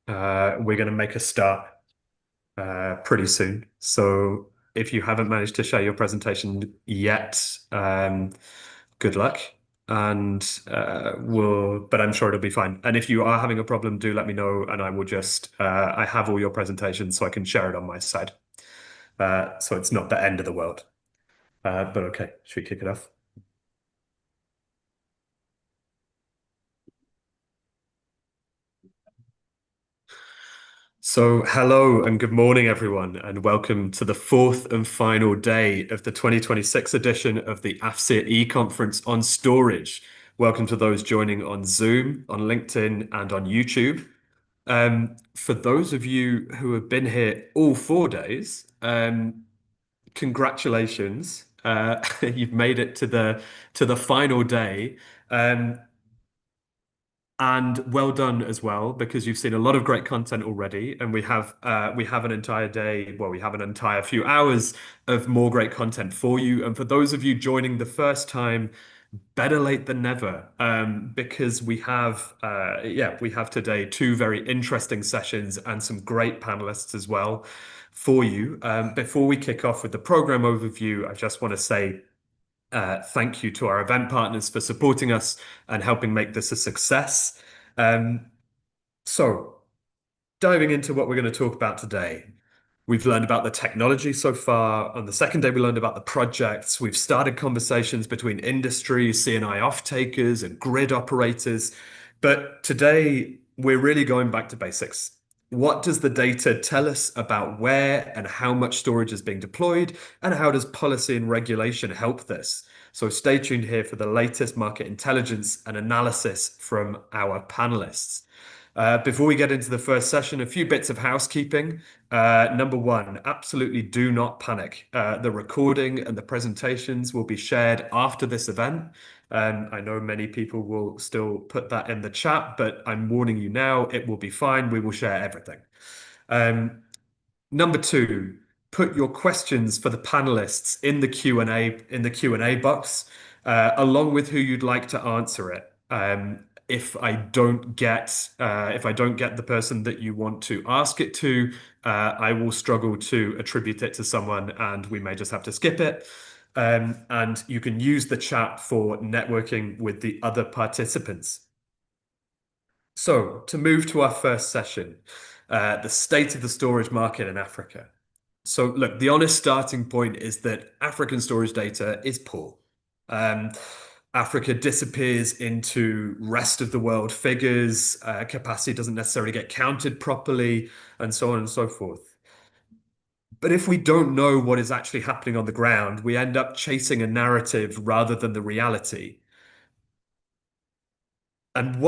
We're going to make a start pretty soon. So if you haven't managed to share your presentation yet, good luck. And but I'm sure it'll be fine. And if you are having a problem, do let me know, and I will just, I have all your presentations so I can share it on my side. So it's not the end of the world. But okay, should we kick it off? So, hello and good morning, everyone, and welcome to the fourth and final day of the 2026 edition of the AFSIA e-conference on storage. Welcome to those joining on Zoom, on LinkedIn, and on YouTube. For those of you who have been here all 4 days, congratulations. You've made it to the final day. Um, and well done as well, because you've seen a lot of great content already, and we have an entire day, well, we have an entire few hours of more great content for you. And for those of you joining the first time, better late than never, because we have today two very interesting sessions and some great panelists as well for you. Before we kick off with the program overview, I just want to say thank you to our event partners for supporting us and helping make this a success. Um, so, diving into what we're going to talk about today. We've learned about the technology so far. On the second day, we learned about the projects. We've started conversations between industry, C&I off-takers, and grid operators. But today, we're really going back to basics. What does the data tell us about where and how much storage is being deployed, and how does policy and regulation help this? So stay tuned here for the latest market intelligence and analysis from our panelists. Before we get into the first session, a few bits of housekeeping. Number one, absolutely do not panic. The recording and the presentations will be shared after this event. I know many people will still put that in the chat, but I'm warning you now, it will be fine. We will share everything. Um, Number two, put your questions for the panelists in the Q&A box, along with who you'd like to answer it. If I don't get the person that you want to ask it to, I will struggle to attribute it to someone, and we may just have to skip it. And you can use the chat for networking with the other participants. So, to move to our first session, the state of the storage market in Africa. So, look, the honest starting point is that African storage data is poor. Um, Africa disappears into rest of the world figures, capacity doesn't necessarily get counted properly, and so on and so forth. But if we don't know what is actually happening on the ground, we end up chasing a narrative rather than the reality. And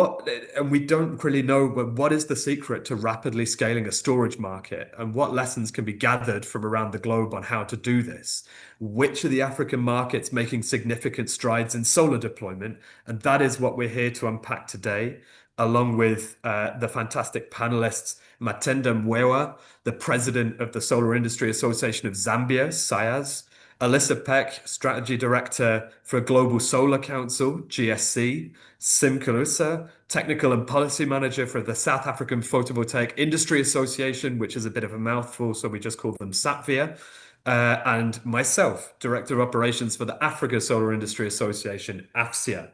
we don't really know, but what is the secret to rapidly scaling a storage market, and what lessons can be gathered from around the globe on how to do this? Which are the African markets making significant strides in solar deployment? And that is what we're here to unpack today, along with the fantastic panelists Matenda Mwewa, the president of the Solar Industry Association of Zambia, SAYAS, Alyssa Peck, Strategy Director for Global Solar Council, GSC, Sim Kalusa, Technical and Policy Manager for the South African Photovoltaic Industry Association, which is a bit of a mouthful, so we just call them SAPVIA, and myself, Director of Operations for the Africa Solar Industry Association, AFSIA.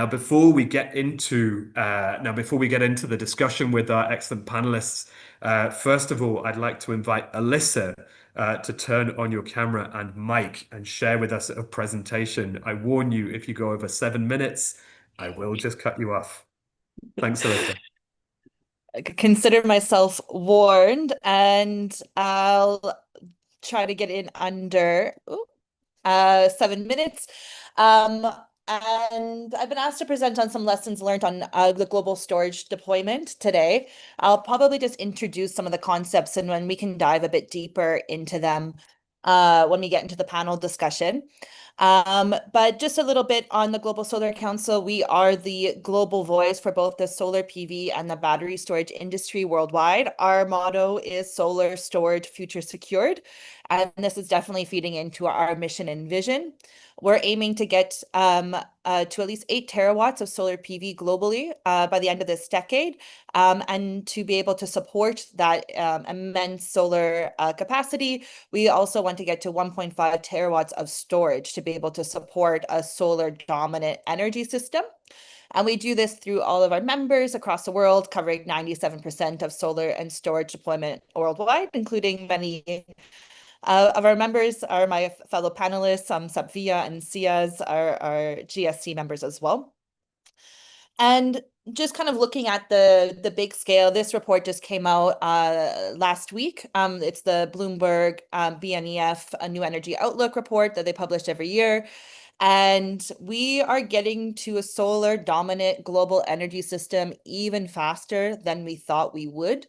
Before we get into the discussion with our excellent panelists, first of all, I'd like to invite Alyssa to turn on your camera and mic and share with us a presentation. I warn you, if you go over 7 minutes, I will just cut you off. Thanks, Alyssa. Consider myself warned, and I'll try to get in under 7 minutes. And I've been asked to present on some lessons learned on the global storage deployment today. I'll probably just introduce some of the concepts, and then we can dive a bit deeper into them when we get into the panel discussion. But just a little bit on the Global Solar Council, we are the global voice for both the solar PV and the battery storage industry worldwide. Our motto is solar storage future secured, and this is definitely feeding into our mission and vision. We're aiming to get to at least 8 terawatts of solar PV globally by the end of this decade, and to be able to support that immense solar capacity, we also want to get to 1.5 terawatts of storage to be able to support a solar dominant energy system. And we do this through all of our members across the world, covering 97% of solar and storage deployment worldwide, including many of our members are my fellow panelists, some subvia and SIAs are GSC members as well. And just kind of looking at the big scale, this report just came out last week. It's the Bloomberg BNEF a New Energy Outlook report that they publish every year. And we are getting to a solar dominant global energy system even faster than we thought we would.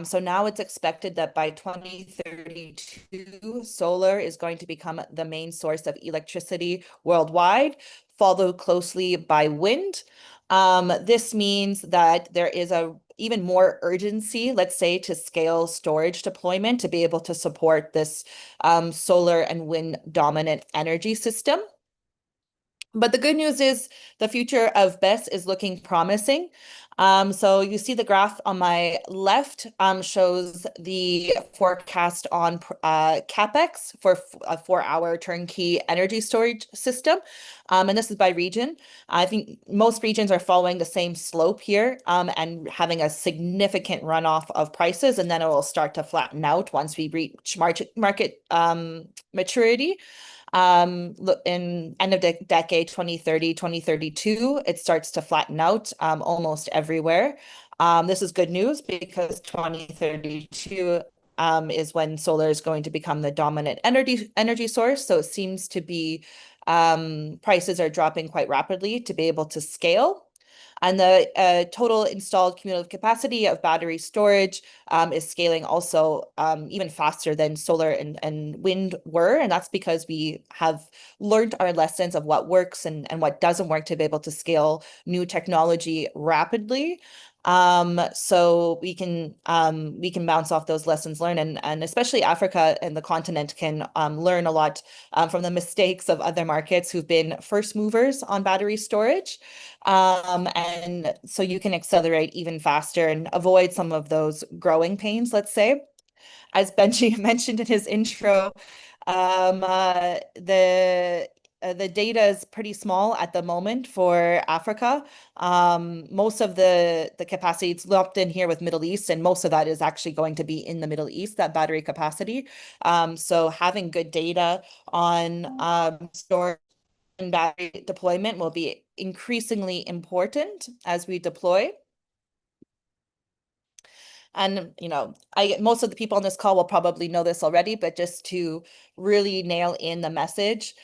So now it's expected that by 2032, solar is going to become the main source of electricity worldwide, followed closely by wind. This means that there is a even more urgency, let's say, to scale storage deployment to be able to support this solar and wind dominant energy system. But the good news is the future of BESS is looking promising. So you see the graph on my left shows the forecast on CapEx for a 4-hour turnkey energy storage system. And this is by region. I think most regions are following the same slope here and having a significant runoff of prices, and then it will start to flatten out once we reach market maturity. Look, in end of decade 2030, 2032, it starts to flatten out almost everywhere. This is good news because 2032 is when solar is going to become the dominant energy source. So it seems to be prices are dropping quite rapidly to be able to scale. And the total installed cumulative capacity of battery storage is scaling also even faster than solar and wind were. And that's because we have learned our lessons of what works and what doesn't work to be able to scale new technology rapidly. So we can bounce off those lessons learned, and especially Africa and the continent can learn a lot from the mistakes of other markets who've been first movers on battery storage. And so you can accelerate even faster and avoid some of those growing pains, let's say. As Benji mentioned in his intro, the data is pretty small at the moment for Africa. Most of the capacity is lumped in here with Middle East, and most of that is actually going to be in the Middle East, that battery capacity. So having good data on storage and battery deployment will be increasingly important as we deploy. And, most of the people on this call will probably know this already, but just to really nail in the message,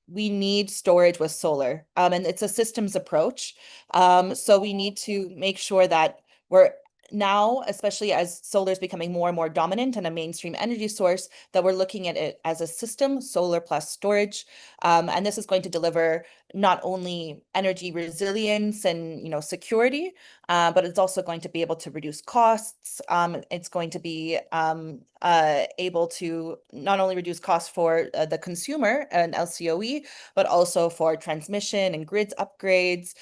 we need storage with solar, and it's a systems approach. So we need to make sure that we're now, especially as solar is becoming more and more dominant and a mainstream energy source, that we're looking at it as a system, solar plus storage. And this is going to deliver not only energy resilience and security, but it's also going to be able to reduce costs. It's going to be able to not only reduce costs for the consumer and LCOE, but also for transmission and grids upgrades,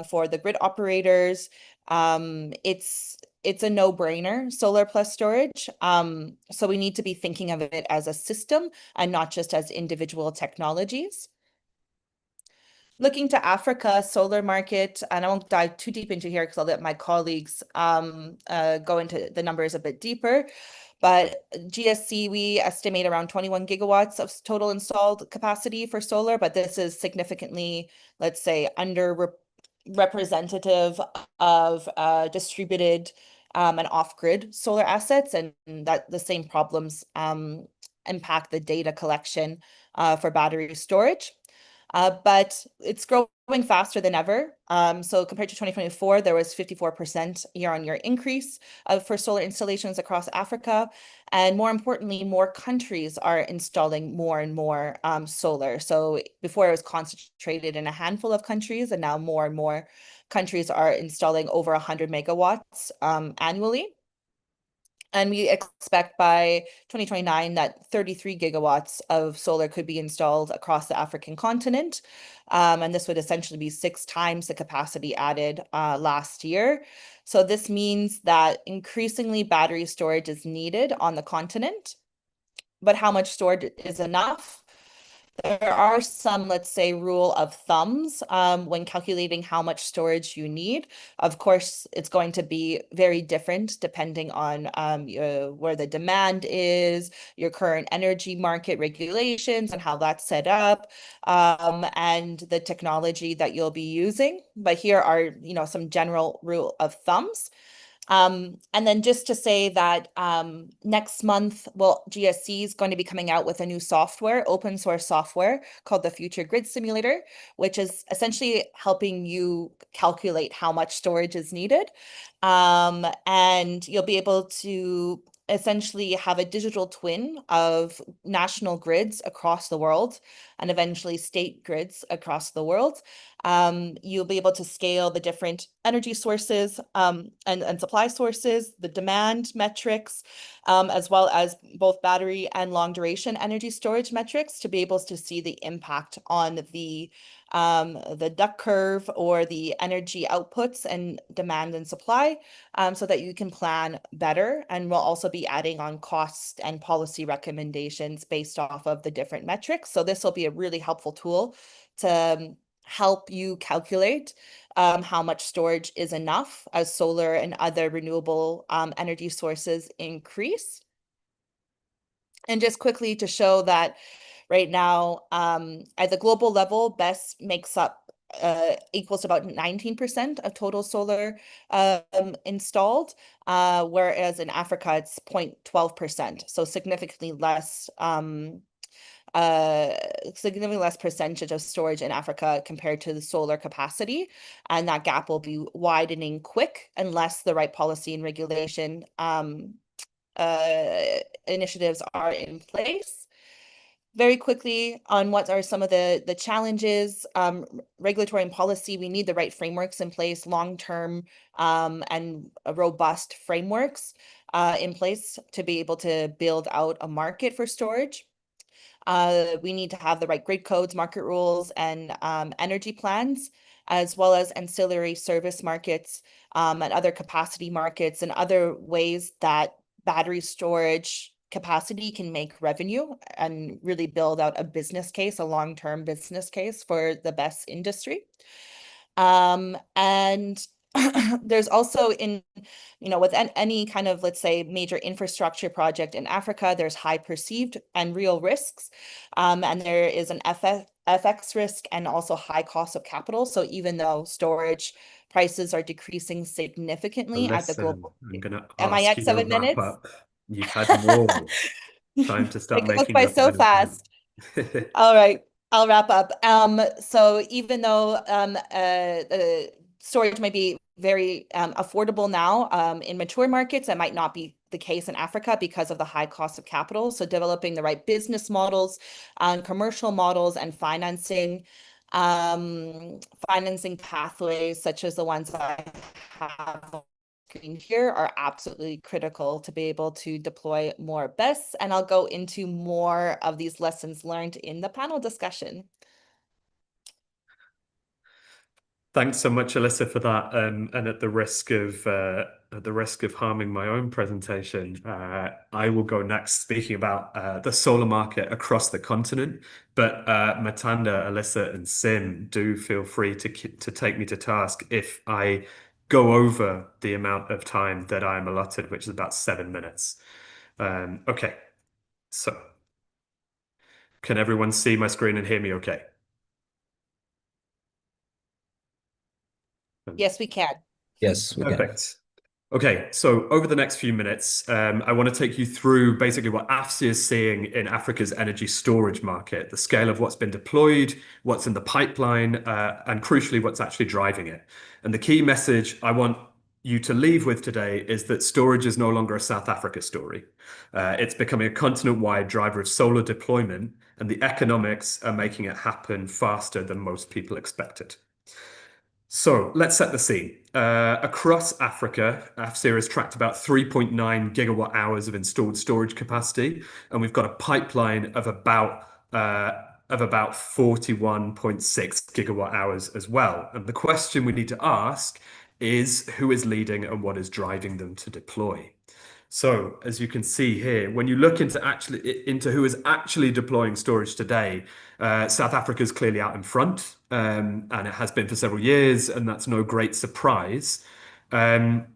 for the grid operators. It's a no-brainer, solar plus storage. So we need to be thinking of it as a system and not just as individual technologies. Looking to Africa solar market, and I won't dive too deep into here because I'll let my colleagues go into the numbers a bit deeper. But GSC, we estimate around 21 gigawatts of total installed capacity for solar, but this is significantly, let's say, representative of distributed and off-grid solar assets, and that the same problems impact the data collection for battery storage. but it's growing faster than ever. So compared to 2024, there was 54% year-on-year increase for solar installations across Africa. And more importantly, more countries are installing more and more solar. So before it was concentrated in a handful of countries, and now more and more countries are installing over 100 megawatts annually. And we expect by 2029 that 33 gigawatts of solar could be installed across the African continent. And this would essentially be 6 times the capacity added last year. So this means that increasingly battery storage is needed on the continent. But how much storage is enough? There are some, let's say, rule of thumbs when calculating how much storage you need. Of course, it's going to be very different depending on where the demand is, your current energy market regulations and how that's set up, and the technology that you'll be using. But here are, some general rule of thumbs. And then just to say that next month, well, GSC is going to be coming out with a new software, open source software called the Future Grid Simulator, which is essentially helping you calculate how much storage is needed. And you'll be able to essentially have a digital twin of national grids across the world and eventually state grids across the world. You'll be able to scale the different energy sources and supply sources, the demand metrics, as well as both battery and long duration energy storage metrics to be able to see the impact on the duck curve or the energy outputs and demand and supply, so that you can plan better. And we'll also be adding on cost and policy recommendations based off of the different metrics. So this will be a really helpful tool to help you calculate how much storage is enough as solar and other renewable energy sources increase. And just quickly to show that right now, at the global level, BESS makes up equals to about 19% of total solar installed, whereas in Africa it's 0.12%, so significantly less percentage of storage in Africa compared to the solar capacity. And that gap will be widening quick unless the right policy and regulation initiatives are in place. Very quickly on what are some of the challenges, regulatory and policy, we need the right frameworks in place, long-term and robust frameworks in place to be able to build out a market for storage. We need to have the right grid codes, market rules, and energy plans, as well as ancillary service markets and other capacity markets and other ways that battery storage capacity can make revenue and really build out a business case, a long-term business case for the BESS industry. And there's also with any kind of, let's say, major infrastructure project in Africa, there's high perceived and real risks. And there is an FX risk and also high cost of capital. So even though storage prices are decreasing significantly at the Listen, global, I'm going to am I ask at you to seven wrap minutes? up. You've had more time to start It goes making by your so final point. fast. All right, I'll wrap up. So even though storage might be very affordable now in mature markets, that might not be the case in Africa because of the high cost of capital. So developing the right business models, commercial models, and financing pathways such as the ones I have screen here are absolutely critical to be able to deploy more BESS. And I'll go into more of these lessons learned in the panel discussion. Thanks so much, Alyssa, for that. And at the risk of harming my own presentation, I will go next speaking about the solar market across the continent. But Matanda, Alyssa, and Sim, do feel free to take me to task if I go over the amount of time that I'm allotted, which is about 7 minutes. Okay, so can everyone see my screen and hear me okay? Yes, we can. Yes, we can. Perfect. Okay, so over the next few minutes, I want to take you through basically what AFSIA is seeing in Africa's energy storage market, the scale of what's been deployed, what's in the pipeline, and crucially, what's actually driving it. And the key message I want you to leave with today is that storage is no longer a South Africa story. It's becoming a continent-wide driver of solar deployment, and the economics are making it happen faster than most people expected. So let's set the scene. Across Africa, AFSIA has tracked about 3.9 gigawatt hours of installed storage capacity, and we've got a pipeline of about 41.6 gigawatt hours as well. And the question we need to ask is who is leading and what is driving them to deploy? So, as you can see here, when you look into who is actually deploying storage today, South Africa is clearly out in front, and it has been for several years, and that's no great surprise. Um,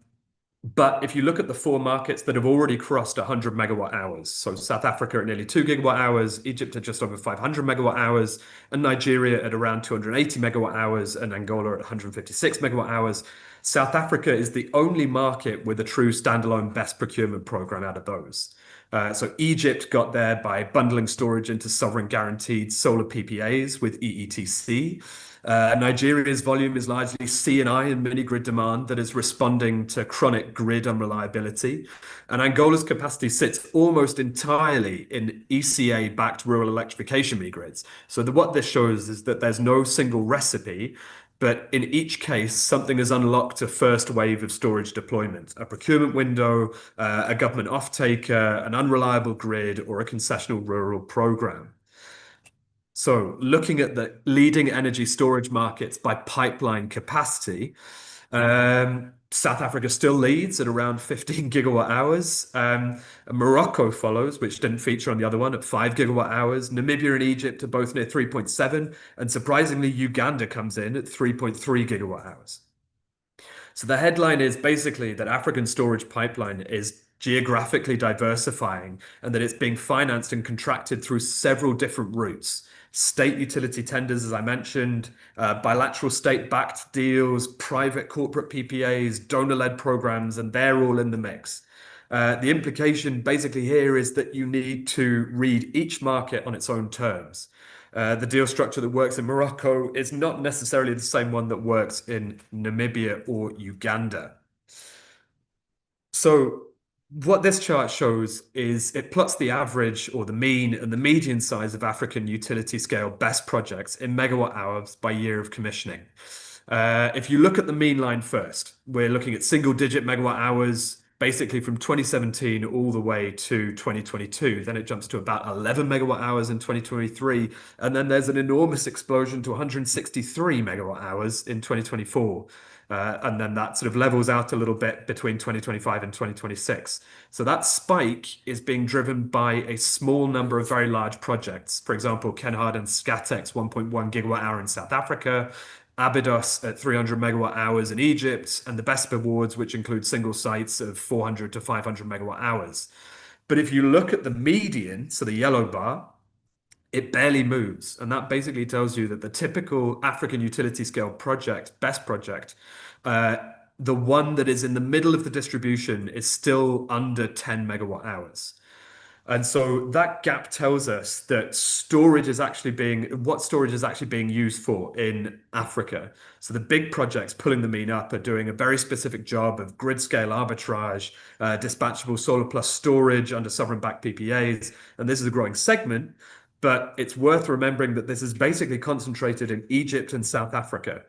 but if you look at the four markets that have already crossed 100 megawatt hours, so South Africa at nearly 2 gigawatt hours, Egypt at just over 500 megawatt hours, and Nigeria at around 280 megawatt hours, and Angola at 156 megawatt hours, South Africa is the only market with a true standalone best procurement program out of those. So Egypt got there by bundling storage into sovereign guaranteed solar PPAs with EETC. Nigeria's volume is largely C&I and mini grid demand that is responding to chronic grid unreliability. And Angola's capacity sits almost entirely in ECA-backed rural electrification mini grids. So what this shows is that there's no single recipe, but in each case, something has unlocked a first wave of storage deployment, a procurement window, a government off-taker, an unreliable grid, or a concessional rural program. So, looking at the leading energy storage markets by pipeline capacity, South Africa still leads at around 15 gigawatt hours. Morocco follows, which didn't feature on the other one, at 5 gigawatt hours. Namibia and Egypt are both near 3.7. And surprisingly, Uganda comes in at 3.3 gigawatt hours. So the headline is basically that African storage pipeline is geographically diversifying and that it's being financed and contracted through several different routes. State utility tenders, as I mentioned, bilateral state-backed deals, private corporate PPAs, donor-led programs, and they're all in the mix. The implication basically here is that you need to read each market on its own terms. The deal structure that works in Morocco is not necessarily the same one that works in Namibia or Uganda. So what this chart shows is it plots the average or the mean and the median size of African utility scale BESS projects in megawatt hours by year of commissioning. If you look at the mean line first, we're looking at single digit megawatt hours, basically from 2017 all the way to 2022. Then it jumps to about 11 megawatt hours in 2023. And then there's an enormous explosion to 163 megawatt hours in 2024. And then that sort of levels out a little bit between 2025 and 2026. So that spike is being driven by a small number of very large projects. For example, Kenhardt and Scatec's 1.1 gigawatt hour in South Africa, Abydos at 300 megawatt hours in Egypt, and the BESP awards, which include single sites of 400 to 500 megawatt hours. But if you look at the median, so the yellow bar, it barely moves. And that basically tells you that the typical African utility scale project, BESS project, uh, the one that is in the middle of the distribution is still under 10 megawatt hours. And so that gap tells us that what storage is actually being used for in Africa. So the big projects pulling the mean up are doing a very specific job of grid scale arbitrage, dispatchable solar plus storage under sovereign backed PPAs. And this is a growing segment, but it's worth remembering that this is basically concentrated in Egypt and South Africa.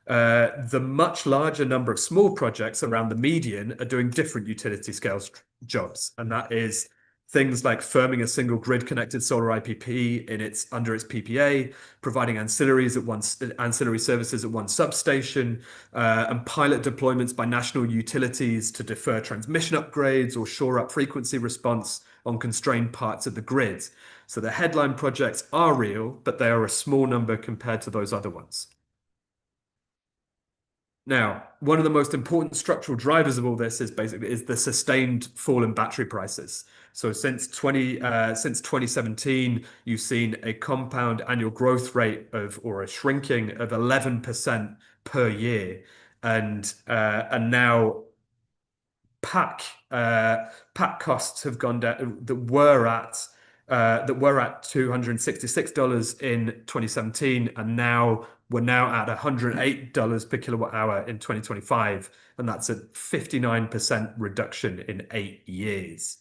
The much larger number of small projects around the median are doing different utility scale jobs, and that is things like firming a single grid connected solar IPP under its PPA, providing ancillary services at one substation, and pilot deployments by national utilities to defer transmission upgrades or shore up frequency response on constrained parts of the grid. So the headline projects are real, but they are a small number compared to those other ones. Now, one of the most important structural drivers of all this is the sustained fall in battery prices. So since 2017, you've seen a compound annual growth rate or a shrinking of 11% per year, and now pack pack costs have gone down that were at $266 in 2017, and we're now at $108 per kilowatt hour in 2025, and that's a 59% reduction in 8 years.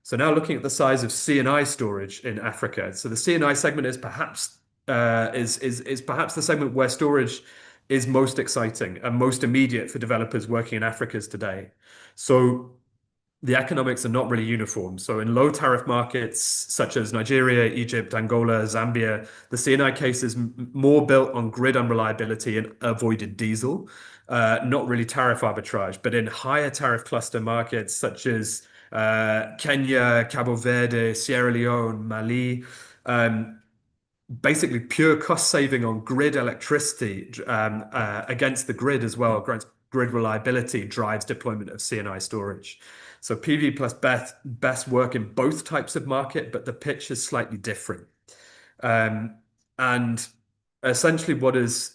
So now looking at the size of C&I storage in Africa. So the C&I segment is perhaps the segment where storage is most exciting and most immediate for developers working in Africa's today. So the economics are not really uniform. So in low tariff markets such as Nigeria, Egypt, Angola, Zambia, the CNI case is more built on grid unreliability and avoided diesel, not really tariff arbitrage. But in higher tariff cluster markets such as Kenya, Cabo Verde, Sierra Leone, Mali, um, basically pure cost saving on grid electricity against the grid as well, grid reliability drives deployment of CNI storage. So PV plus best work in both types of market, but the pitch is slightly different. And essentially what is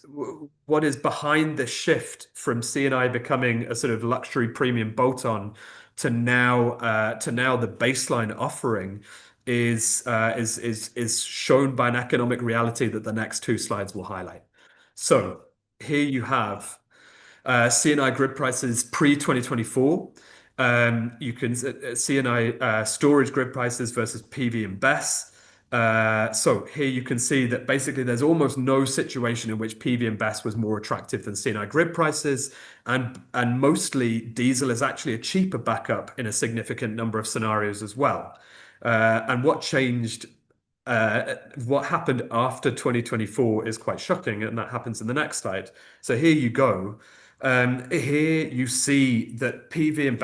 behind the shift from CNI becoming a sort of luxury premium bolt-on to now the baseline offering is shown by an economic reality that the next two slides will highlight. So here you have CNI grid prices pre-2024. You can CNI storage grid prices versus PV and BESS. So here you can see that basically there's almost no situation in which PV and BESS was more attractive than CNI grid prices, and mostly diesel is actually a cheaper backup in a significant number of scenarios as well. And what happened after 2024 is quite shocking, and that happens in the next slide. So here you go. Here you see that PV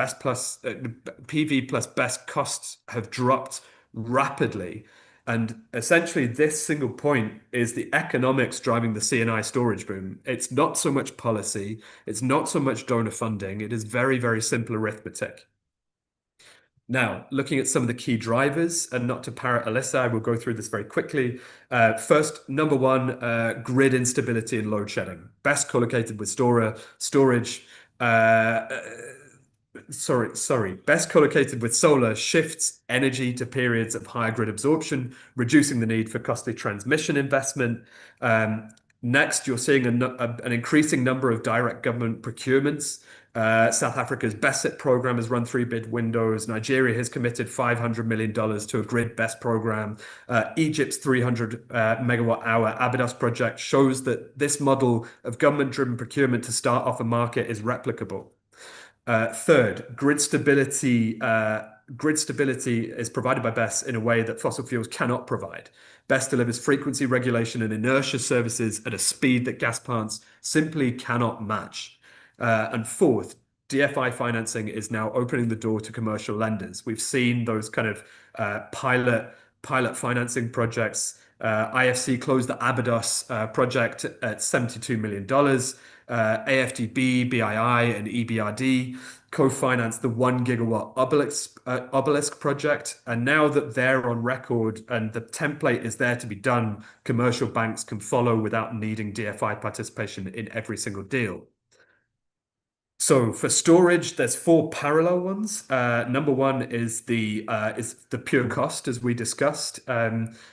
plus BESS costs have dropped rapidly. And essentially, this single point is the economics driving the CNI storage boom. It's not so much policy, it's not so much donor funding, it is very, very simple arithmetic. Now, looking at some of the key drivers, and not to parrot Alyssa, I will go through this very quickly. First, number one, grid instability and load shedding. Best collocated with storage. Best collocated with solar shifts energy to periods of higher grid absorption, reducing the need for costly transmission investment. Next, you're seeing an increasing number of direct government procurements. South Africa's BESIT program has run 3 bid windows. Nigeria has committed $500 million to a grid BESS program. Egypt's 300 megawatt hour Abydos project shows that this model of government-driven procurement to start off a market is replicable. Third, grid stability. Grid stability is provided by BESS in a way that fossil fuels cannot provide. BESS delivers frequency regulation and inertia services at a speed that gas plants simply cannot match. And fourth, DFI financing is now opening the door to commercial lenders. We've seen those kind of pilot financing projects. IFC closed the Abydos project at $72 million. AFDB, BII, and EBRD co-financed the 1 gigawatt obelisk project. And now that they're on record and the template is there to be done, commercial banks can follow without needing DFI participation in every single deal. So for storage, there's 4 parallel ones. Number one is the pure cost, as we discussed.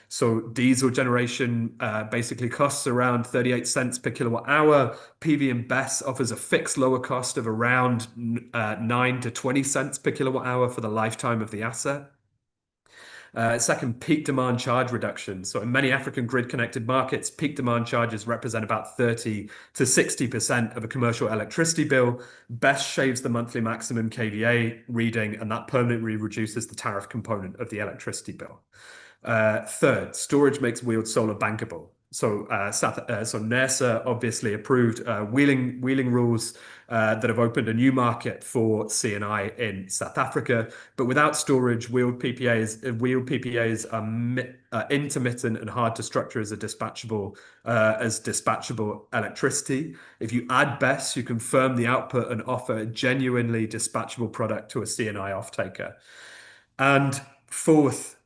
So diesel generation basically costs around 38 cents per kilowatt hour. PV and BESS offers a fixed lower cost of around 9 to 20 cents per kilowatt hour for the lifetime of the asset. Second, peak demand charge reduction. So in many African grid-connected markets, peak demand charges represent about 30 to 60% of a commercial electricity bill. BESS shaves the monthly maximum KVA reading, and that permanently reduces the tariff component of the electricity bill. Third, storage makes wheeled solar bankable. So NERSA obviously approved wheeling rules that have opened a new market for CNI in South Africa. But without storage, wheeled PPAs are intermittent and hard to structure as dispatchable electricity. If you add BESS, you can firm the output and offer a genuinely dispatchable product to a CNI off-taker. And fourth,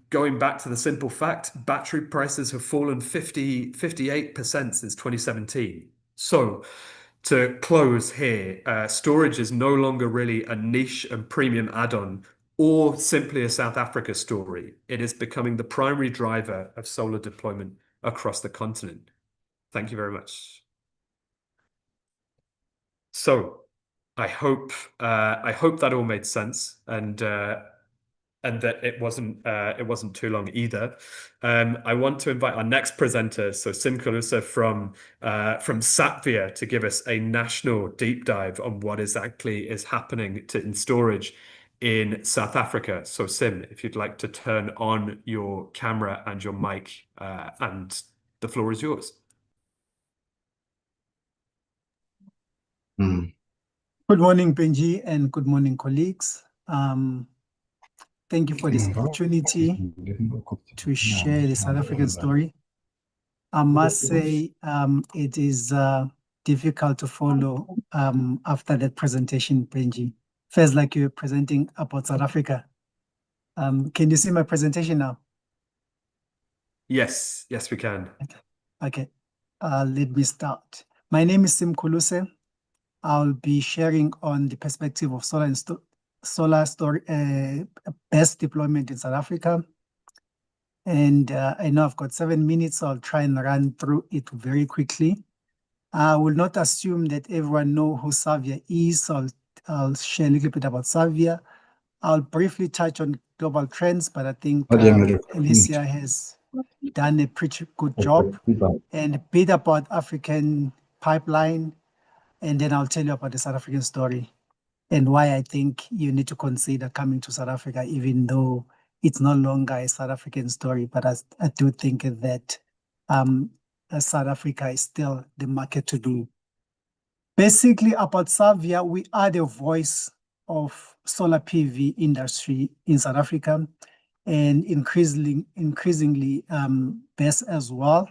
going back to the simple fact, battery prices have fallen 58% since 2017. So to close here, storage is no longer really a niche and premium add-on or simply a South Africa story. It is becoming the primary driver of solar deployment across the continent. Thank you very much. So I hope that all made sense and that it wasn't too long either. I want to invite our next presenter, so Sim Kalusa from SAPVIA, to give us a national deep dive on what exactly is happening in storage in South Africa. So Sim, if you'd like to turn on your camera and your mic, and the floor is yours. Good morning, Benji, and good morning, colleagues. Thank you for this opportunity to share the South African story. I must say it is difficult to follow after that presentation, Benji. Feels like you're presenting about South Africa. Can you see my presentation now? Yes, yes, we can. Okay, let me start. My name is Sim Kuluse. I'll be sharing on the perspective of solar story, best deployment in South Africa. And I know I've got 7 minutes, so I'll try and run through it very quickly. I will not assume that everyone knows who SAPVIA is, so I'll share a little bit about SAPVIA. I'll briefly touch on global trends, but I think Alicia has done a pretty good job, and a bit about African pipeline, and then I'll tell you about the South African story and why I think you need to consider coming to South Africa, even though it's no longer a South African story. But I do think that South Africa is still the market to do. Basically, about SAPVIA, we are the voice of solar PV industry in South Africa, and increasingly BESS as well.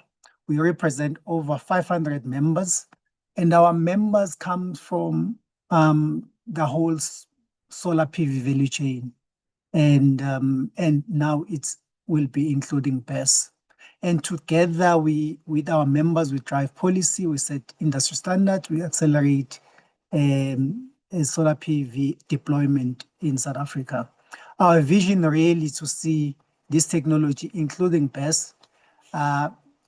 We represent over 500 members, and our members come from the whole solar PV value chain, and now it will be including BESS. And together, with our members, we drive policy, we set industry standards, we accelerate solar PV deployment in South Africa. Our vision really is to see this technology, including BESS,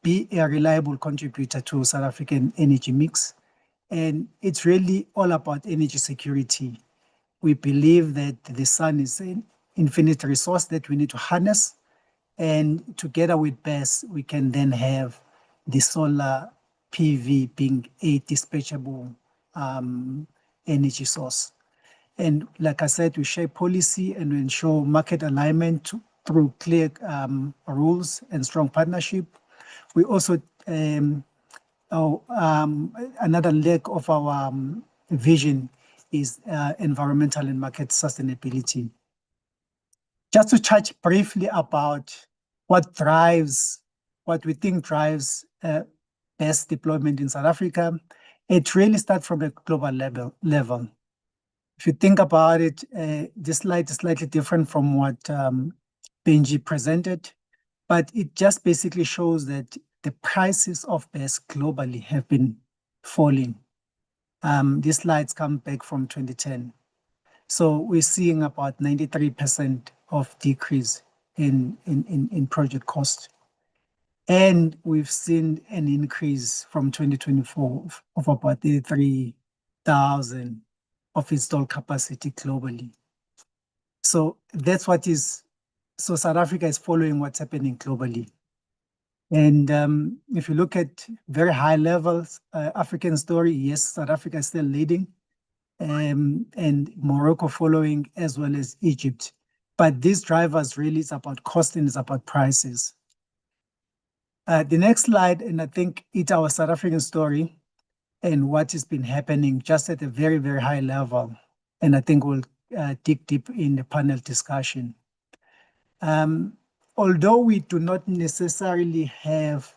be a reliable contributor to South African energy mix. And it's really all about energy security. We believe that the sun is an infinite resource that we need to harness. And together with BESS, we can then have the solar PV being a dispatchable energy source. And like I said, we share policy and we ensure market alignment through clear rules and strong partnership. We also, another leg of our vision is environmental and market sustainability. Just to touch briefly about what we think drives best deployment in South Africa, it really starts from a global level. If you think about it, this slide is slightly different from what Benji presented, but it just basically shows that the prices of BESS globally have been falling. These slides come back from 2010. So we're seeing about 93% of decrease in project cost. And we've seen an increase from 2024 of about 33,000 of installed capacity globally. So that's what is, so South Africa is following what's happening globally. And if you look at very high levels, African story, yes, South Africa is still leading, and Morocco following, as well as Egypt. But these drivers really is about cost and it's about prices. The next slide, and I think it's our South African story and what has been happening just at a very, very high level. And I think we'll dig deep in the panel discussion. Although we do not necessarily have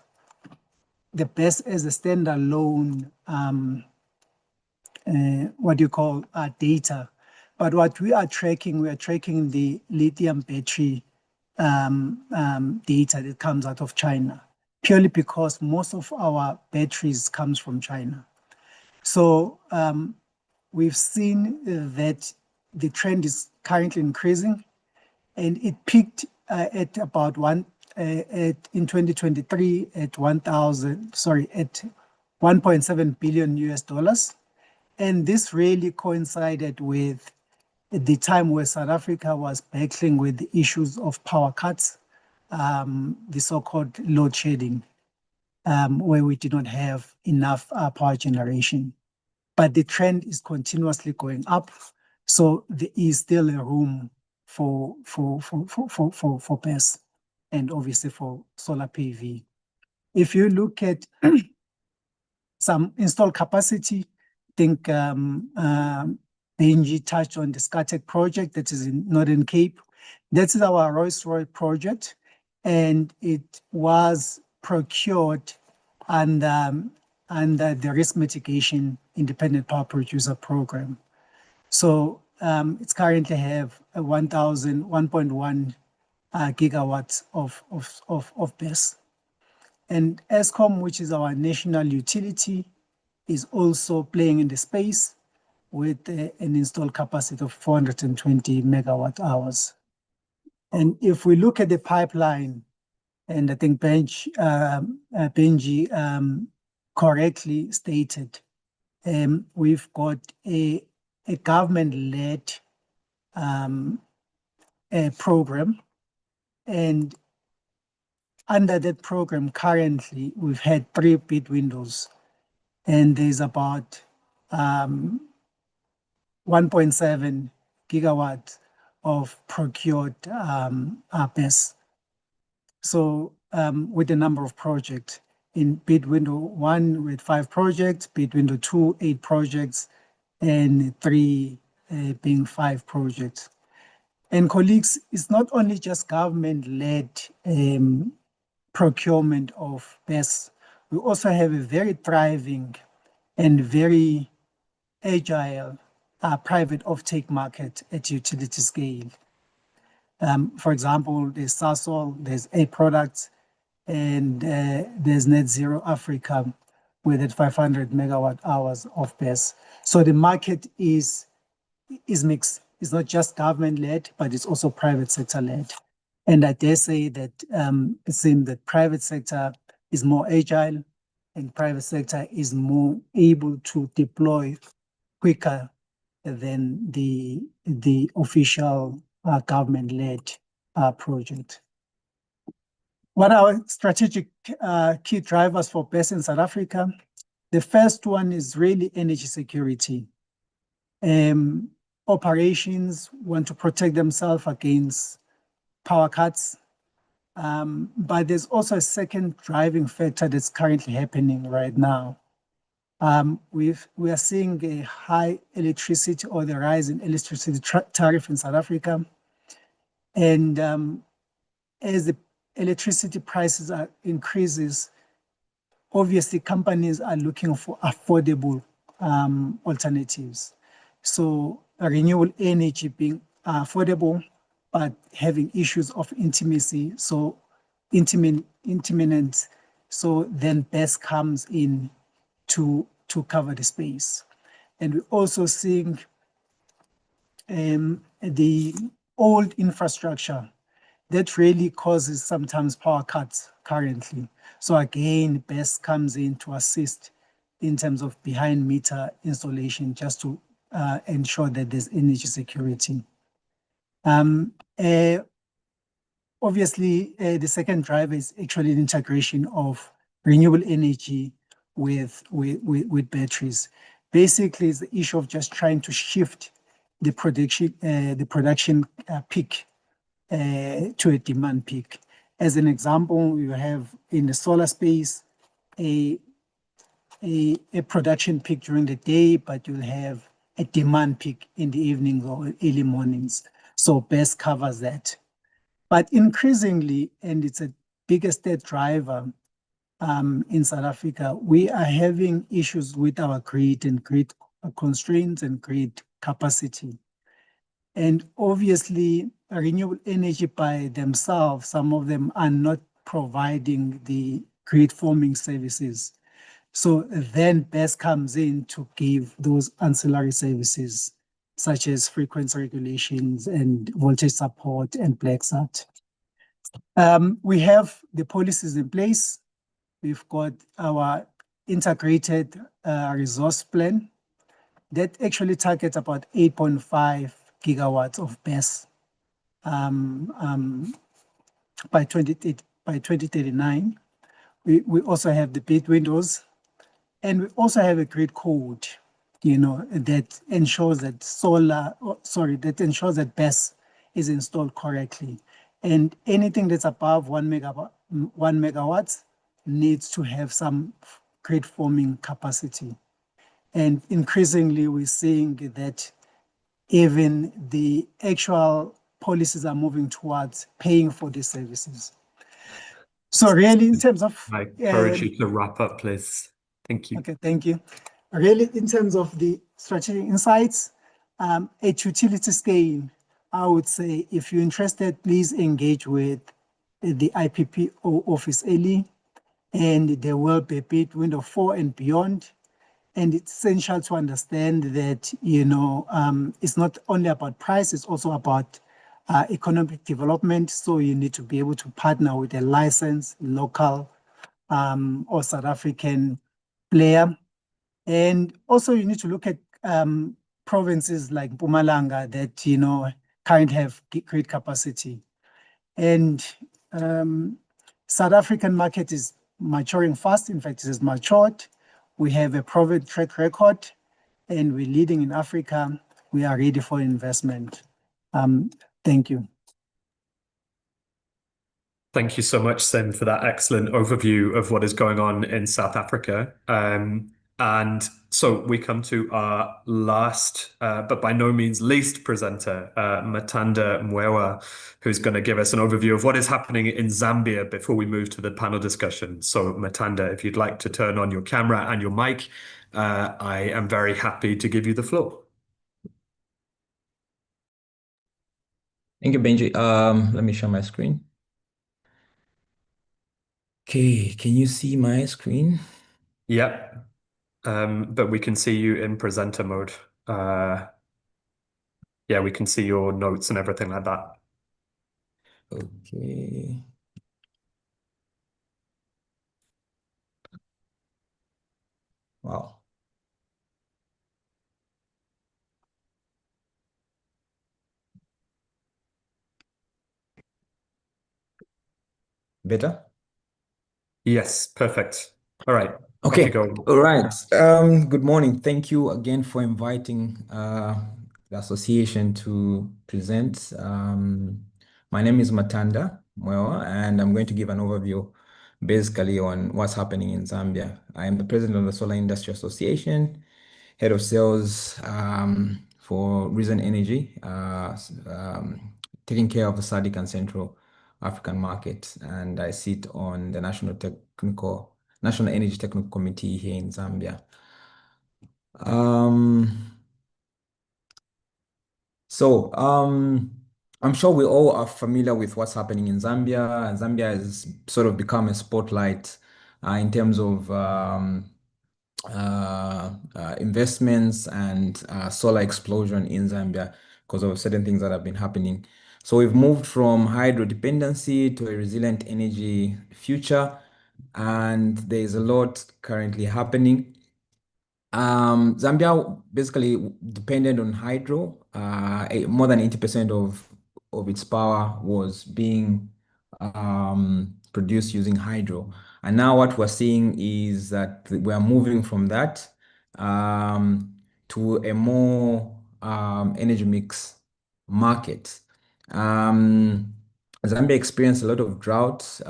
the BESS as a standalone data. But what we are tracking the lithium battery data that comes out of China, purely because most of our batteries comes from China. So we've seen that the trend is currently increasing, and it peaked at about in 2023 at 1.7 billion US dollars. And this really coincided with the time where South Africa was battling with the issues of power cuts, the so-called load shedding, where we did not have enough power generation. But the trend is continuously going up, so there is still a room for BESS and obviously for solar PV. If you look at some installed capacity, I think Benji touched on the Scatec project that is in Northern Cape. That is our Rolls-Royce project, and it was procured under the risk mitigation independent power producer program. So it's currently have 1.1 gigawatts of BESS. And Eskom, which is our national utility, is also playing in the space with an installed capacity of 420 megawatt hours. And if we look at the pipeline, and I think Benji correctly stated, we've got a government-led program, and under that program currently we've had 3 bid windows, and there's about 1.7 gigawatts of procured BESS. So with a number of projects in bid window 1 with 5 projects, bid window 2, 8 projects, and 3 being 5 projects. And colleagues, it's not only just government-led procurement of BESS. We also have a very thriving and very agile private offtake market at utility scale. For example, there's Sasol, there's A Products, and there's Net Zero Africa with at 500 megawatt hours of BESS. So the market is mixed. It's not just government-led, but it's also private sector-led. And I dare say that it seems that private sector is more agile and private sector is more able to deploy quicker than the official government-led project. What are our strategic key drivers for BESS in South Africa? The first one is really energy security. Operations want to protect themselves against power cuts, but there's also a second driving factor that's currently happening right now. We are seeing a high electricity or the rise in electricity tariff in South Africa. And as the electricity prices increases, obviously companies are looking for affordable alternatives. So renewable energy being affordable, but having issues of intimacy, so intermittent, so then BESS comes in to cover the space. And we're also seeing the old infrastructure that really causes sometimes power cuts currently. So again, BESS comes in to assist in terms of behind meter installation, just to ensure that there's energy security. Obviously, the second driver is actually the integration of renewable energy with batteries. Basically, it's the issue of just trying to shift the production peak to a demand peak. As an example, you have in the solar space a production peak during the day, but you'll have a demand peak in the evenings or early mornings. So BESS covers that. But increasingly, and it's a biggest driver in South Africa, we are having issues with our grid and grid constraints and grid capacity. And obviously, renewable energy by themselves, some of them are not providing the grid forming services. So then BES comes in to give those ancillary services, such as frequency regulations and voltage support and black sat. We have the policies in place. We've got our integrated resource plan that actually targets about 8.5 gigawatts of BESS by 2039. We also have the bid windows, and we also have a grid code, that ensures that that ensures that BESS is installed correctly. And anything that's above 1 megawatts needs to have some grid forming capacity. And increasingly, we're seeing that even the actual policies are moving towards paying for these services. So really, in terms of I encourage you to wrap up, please. Thank you. okay, thank you. Really, in terms of the strategic insights, at utility scale, I would say if you're interested, please engage with the IPPO office early, and there will be a bid window 4 and beyond. And it's essential to understand that, it's not only about price, it's also about economic development. So you need to be able to partner with a licensed local or South African player. And also you need to look at provinces like Mpumalanga that, currently have great capacity. And South African market is maturing fast. In fact, it has matured. We have a proven track record, and we're leading in Africa. We are ready for investment. Thank you. Thank you so much, Sim, for that excellent overview of what is going on in South Africa. And so we come to our last, but by no means least presenter, Matanda Mwewa, who's going to give us an overview of what is happening in Zambia before we move to the panel discussion. So Matanda, if you'd like to turn on your camera and your mic, I am very happy to give you the floor. Thank you, Benji. Let me share my screen. Okay, can you see my screen? Yep. But we can see you in presenter mode. Yeah, we can see your notes and everything like that. Okay. Wow. Better? Yes, perfect. All right, off you Okay. go. All right. Good morning. Thank you again for inviting the association to present. My name is Matanda Mwewa, and I'm going to give an overview basically on what's happening in Zambia. I am the president of the Solar Industry Association, head of sales for Reason Energy, taking care of the SADC and Central African market, and I sit on the National Energy Technical Committee here in Zambia. I'm sure we all are familiar with what's happening in Zambia. Zambia has sort of become a spotlight in terms of investments and solar explosion in Zambia because of certain things that have been happening. So we've moved from hydro dependency to a resilient energy future, and there's a lot currently happening. Zambia basically depended on hydro. More than 80% of its power was being produced using hydro. And now what we're seeing is that we are moving from that to a more energy mix market. Zambia experienced a lot of drought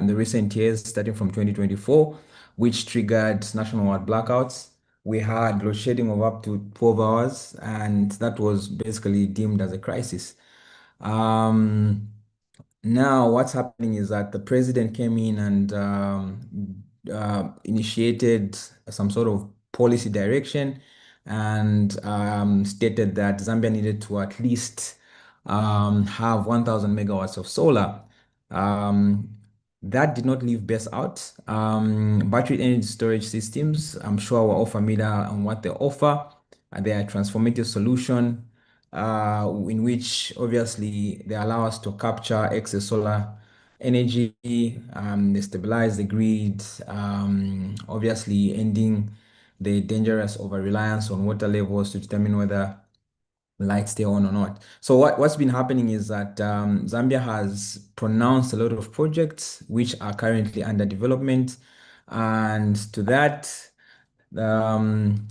in the recent years, starting from 2024, which triggered nationwide blackouts. We had load shedding of up to 12 hours, and that was basically deemed as a crisis. Now, what's happening is that the president came in and initiated some sort of policy direction and stated that Zambia needed to at least have 1,000 megawatts of solar. That did not leave BESS out. Battery energy storage systems, I'm sure we're all familiar on what they offer. They are a transformative solution in which obviously they allow us to capture excess solar energy, they stabilize the grid, obviously ending the dangerous over-reliance on water levels to determine whether lights stay on or not. So what's been happening is that Zambia has pronounced a lot of projects which are currently under development. And to that, um,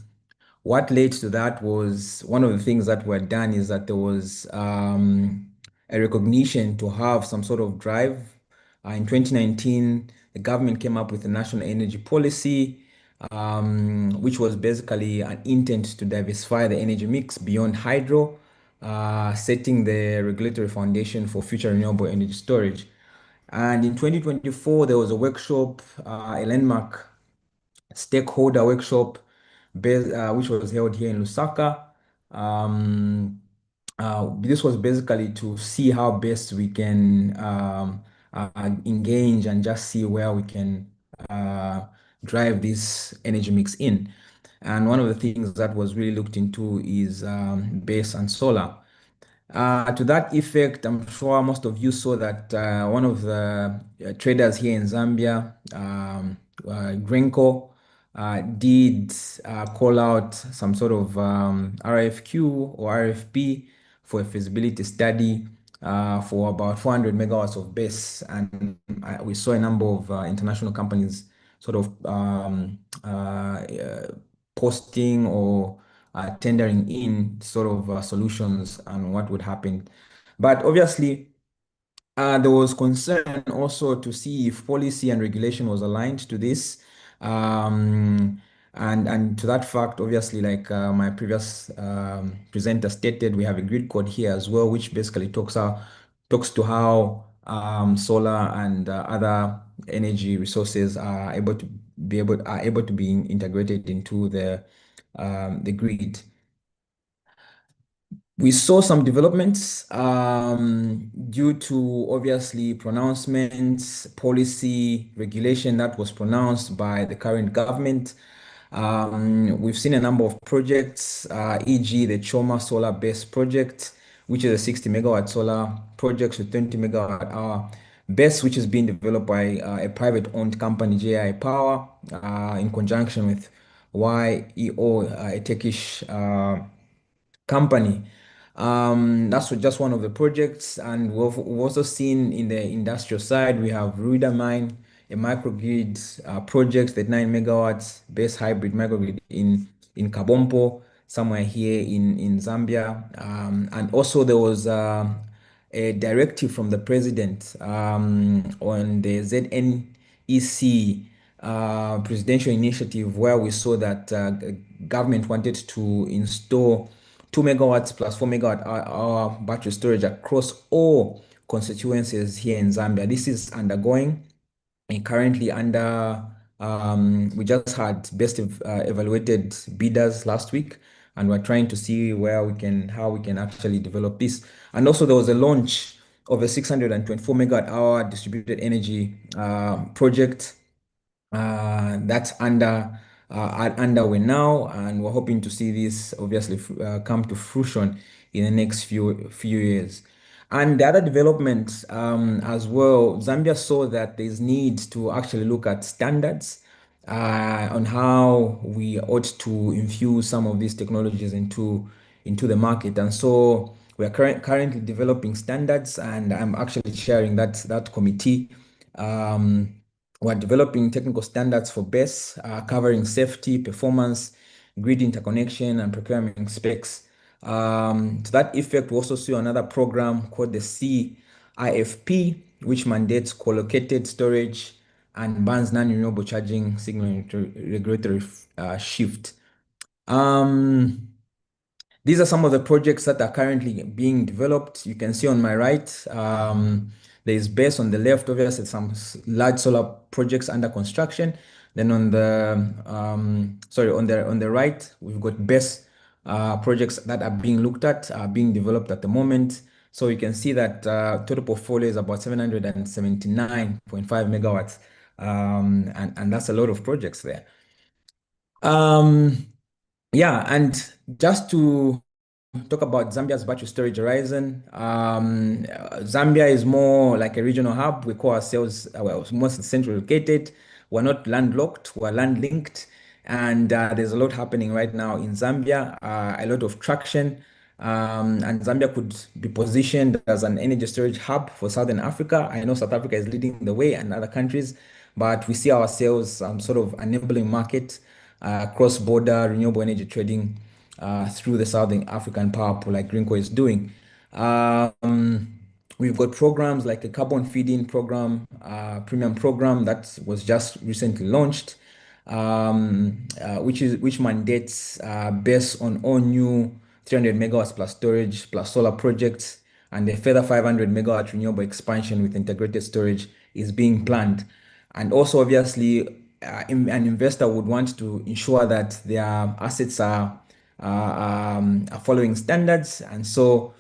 what led to that was one of the things that were done is that there was a recognition to have some sort of drive. In 2019, the government came up with a national energy policy, which was basically an intent to diversify the energy mix beyond hydro, setting the regulatory foundation for future renewable energy storage. And in 2024, there was a workshop, a landmark stakeholder workshop which was held here in Lusaka. This was basically to see how best we can engage and just see where we can drive this energy mix in. And one of the things that was really looked into is base and solar. To that effect, I'm sure most of you saw that one of the traders here in Zambia, Grenco, did call out some sort of RFQ or RFP for a feasibility study for about 400 megawatts of base. And we saw a number of international companies sort of posting or tendering in sort of solutions and what would happen. But obviously, there was concern also to see if policy and regulation was aligned to this. And to that fact, obviously, like my previous presenter stated, we have a grid code here as well, which basically talks to how solar and other energy resources are able to be integrated into the grid. We saw some developments due to obviously pronouncements, policy, regulation that was pronounced by the current government. We've seen a number of projects, e.g., the Choma Solar Base project, which is a 60 megawatt solar project with 20 megawatt hour BESS, which is being developed by a private owned company, JI Power, in conjunction with YEO, a Turkish company. That's just one of the projects, and we've also seen in the industrial side we have Ruida Mine, a microgrid project, that 9 megawatts base hybrid microgrid in Kabompo, somewhere here in Zambia. And also there was a directive from the president on the ZNEC presidential initiative, where we saw that government wanted to install 2 megawatts plus 4 megawatt hour battery storage across all constituencies here in Zambia. This is undergoing and currently under, we just had best evaluated bidders last week, and we're trying to see how we can actually develop this. And also there was a launch of a 624 megawatt hour distributed energy project that's underway now, and we're hoping to see this obviously come to fruition in the next few years. And the other development as well, Zambia saw that there's need to actually look at standards on how we ought to infuse some of these technologies into the market. And so we are currently developing standards, and I'm actually chairing that committee. We're developing technical standards for BESS, covering safety, performance, grid interconnection, and procurement specs. To that effect, we also see another program called the CIFP, which mandates co-located storage and bans non-renewable charging signal regulatory shift. These are some of the projects that are currently being developed. You can see on my right, there is BESS on the left, obviously some large solar projects under construction. Then on the right, we've got BESS projects that are being looked at, being developed at the moment. So you can see that total portfolio is about 779.5 megawatts. And that's a lot of projects there. Yeah, and just to talk about Zambia's battery storage horizon. Zambia is more like a regional hub. We call ourselves, well, most centrally located. We're not landlocked, we're land linked. And there's a lot happening right now in Zambia, a lot of traction. And Zambia could be positioned as an energy storage hub for Southern Africa. I know South Africa is leading the way and other countries, but we see ourselves sort of enabling market, cross-border renewable energy trading through the Southern African power pool like Greenco is doing. We've got programs like a carbon feeding program, premium program that was just recently launched, which mandates based on all new 300 megawatts plus storage plus solar projects, and a further 500 megawatt renewable expansion with integrated storage is being planned. And also, obviously, an investor would want to ensure that their assets are following standards, and so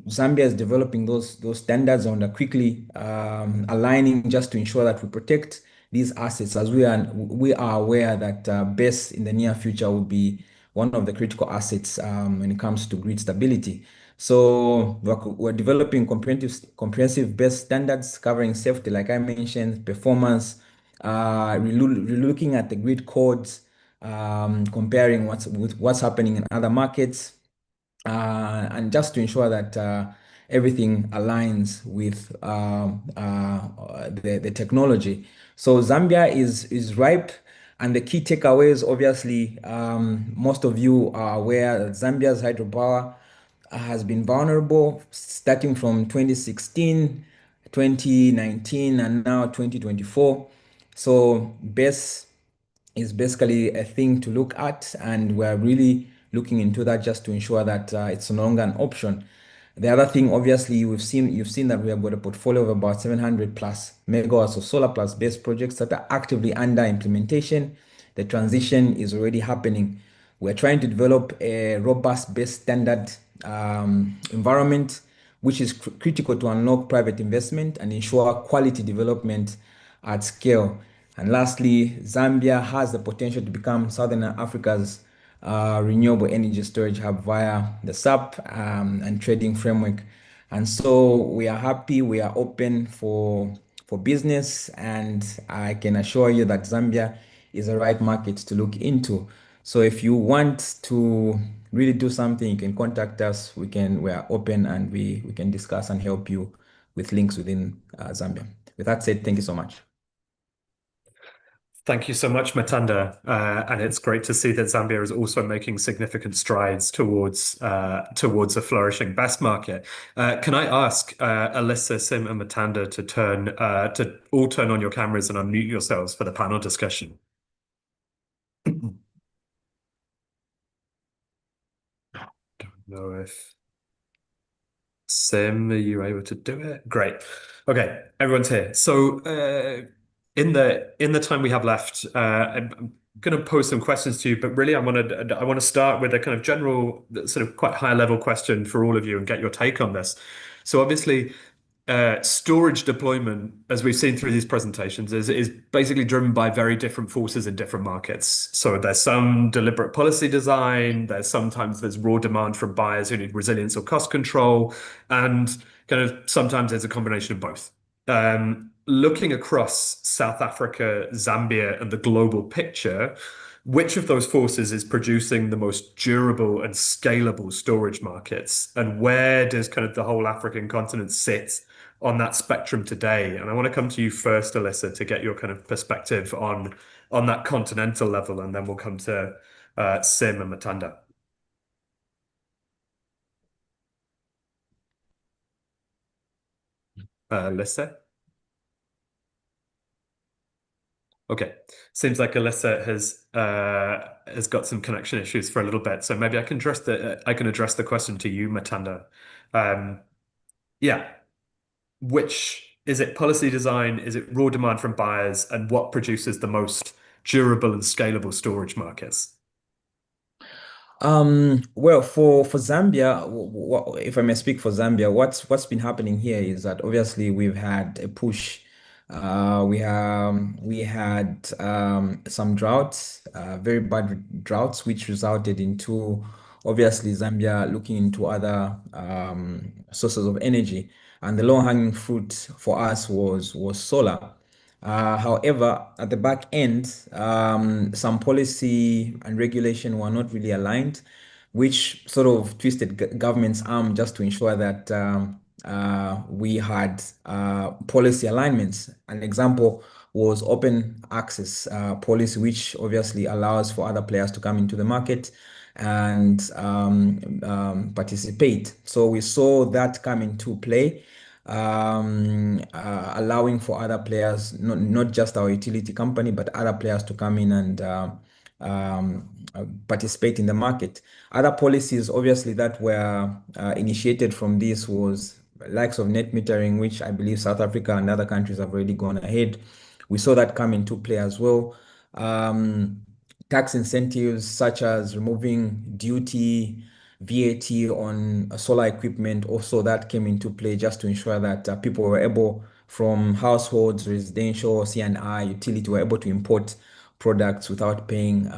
Zambia is developing those standards and are quickly aligning just to ensure that we protect these assets, as we are aware that BESS in the near future will be one of the critical assets when it comes to grid stability. So we're developing comprehensive BESS standards covering safety, like I mentioned, performance, looking at the grid codes, comparing what's happening in other markets, and just to ensure that everything aligns with the technology. So Zambia is ripe, and the key takeaways, obviously, most of you are aware that Zambia's hydropower has been vulnerable starting from 2016, 2019, and now 2024. So BESS is basically a thing to look at, and we're really looking into that just to ensure that it's no longer an option. The other thing, obviously, you've seen that we have got a portfolio of about 700 plus megawatts of solar plus BESS projects that are actively under implementation. The transition is already happening. We're trying to develop a robust BESS standard environment, which is critical to unlock private investment and ensure quality development at scale. And lastly, Zambia has the potential to become Southern Africa's renewable energy storage hub via the SAP and trading framework. And so we are happy, we are open for business, and I can assure you that Zambia is the right market to look into. So if you want to really do something, you can contact us. We are open, and we can discuss and help you with links within Zambia. With that said, thank you so much. Thank you so much, Matanda. And it's great to see that Zambia is also making significant strides towards a flourishing BESS market. Can I ask Alyssa, Sim, and Matanda to all turn on your cameras and unmute yourselves for the panel discussion? Don't know if Sim, are you able to do it? Great. Okay, everyone's here. So in the time we have left, I'm going to pose some questions to you, but really I want to start with a kind of general, sort of quite high level question for all of you and get your take on this. So obviously, storage deployment, as we've seen through these presentations, is basically driven by very different forces in different markets. So there's some deliberate policy design, sometimes there's raw demand from buyers who need resilience or cost control, and kind of sometimes there's a combination of both. Looking across South Africa, Zambia, and the global picture, which of those forces is producing the most durable and scalable storage markets? And where does kind of the whole African continent sit on that spectrum today? And I want to come to you first, Alyssa, to get your kind of perspective on that continental level, and then we'll come to Sim and Matanda. Alyssa? Okay, seems like Alyssa has got some connection issues for a little bit, so maybe I can address the question to you, Matanda. Yeah, which is it? Policy design? Is it raw demand from buyers? And what produces the most durable and scalable storage markets? Well, for Zambia, if I may speak for Zambia, what's been happening here is that obviously we've had a push. We had some droughts, very bad droughts, which resulted into obviously Zambia looking into other sources of energy, and the low-hanging fruit for us was solar. However, at the back end, some policy and regulation were not really aligned, which sort of twisted government's arm just to ensure that we had policy alignments. An example was open access policy, which obviously allows for other players to come into the market and participate. So we saw that come into play, allowing for other players, not just our utility company, but other players to come in and participate in the market. Other policies, obviously, that were initiated from this was likes of net metering, which I believe South Africa and other countries have already gone ahead. We saw that come into play as well. Tax incentives such as removing duty, VAT on solar equipment, also that came into play just to ensure that people were able, from households, residential, C&I, utility, were able to import products without paying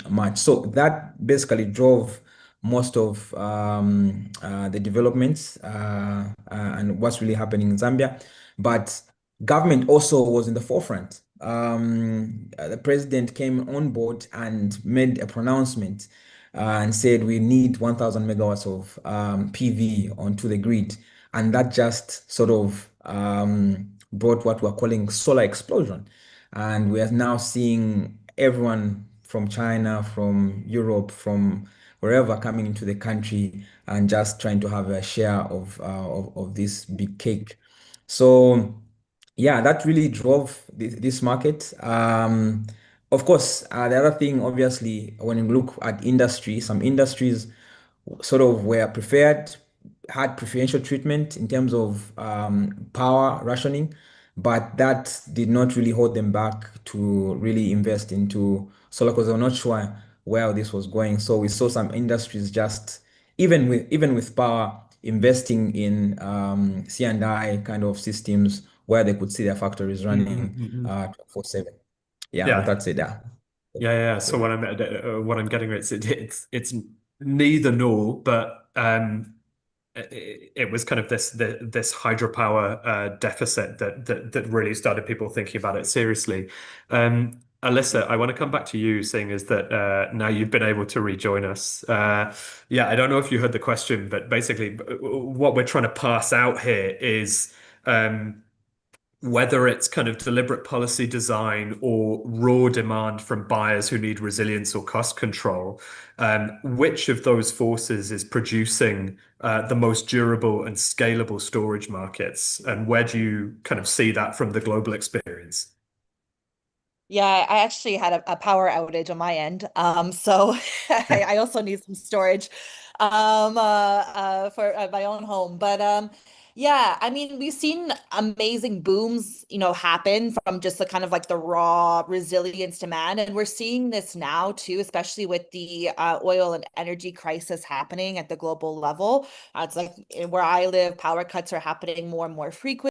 much. So that basically drove most of the developments and what's really happening in Zambia. But government also was in the forefront. The president came on board and made a pronouncement and said we need 1,000 megawatts of PV onto the grid. And that just sort of brought what we're calling solar explosion. And we are now seeing everyone from China, from Europe, from wherever coming into the country and just trying to have a share of this big cake. So yeah, that really drove this market. Of course, the other thing, obviously, when you look at industry, some industries sort of were preferred, had preferential treatment in terms of power rationing, but that did not really hold them back to really invest into solar because they were not sure where this was going. So we saw some industries just even with power investing in C&I kind of systems where they could see their factories Mhm, running mhm. 24/7. Yeah, Yeah. that's it. Yeah. Yeah. So what I'm getting at, it's neither nor, but it was kind of this hydropower deficit that really started people thinking about it seriously. Alyssa, I want to come back to you, seeing as that now you've been able to rejoin us. Yeah, I don't know if you heard the question, but basically, what we're trying to pass out here is whether it's kind of deliberate policy design or raw demand from buyers who need resilience or cost control, which of those forces is producing the most durable and scalable storage markets? And where do you kind of see that from the global experience? Yeah, I actually had a power outage on my end. So I also need some storage for my own home. But yeah, I mean, we've seen amazing booms, happen from just the kind of like the raw resilience demand. And we're seeing this now too, especially with the oil and energy crisis happening at the global level. It's like where I live, power cuts are happening more and more frequently.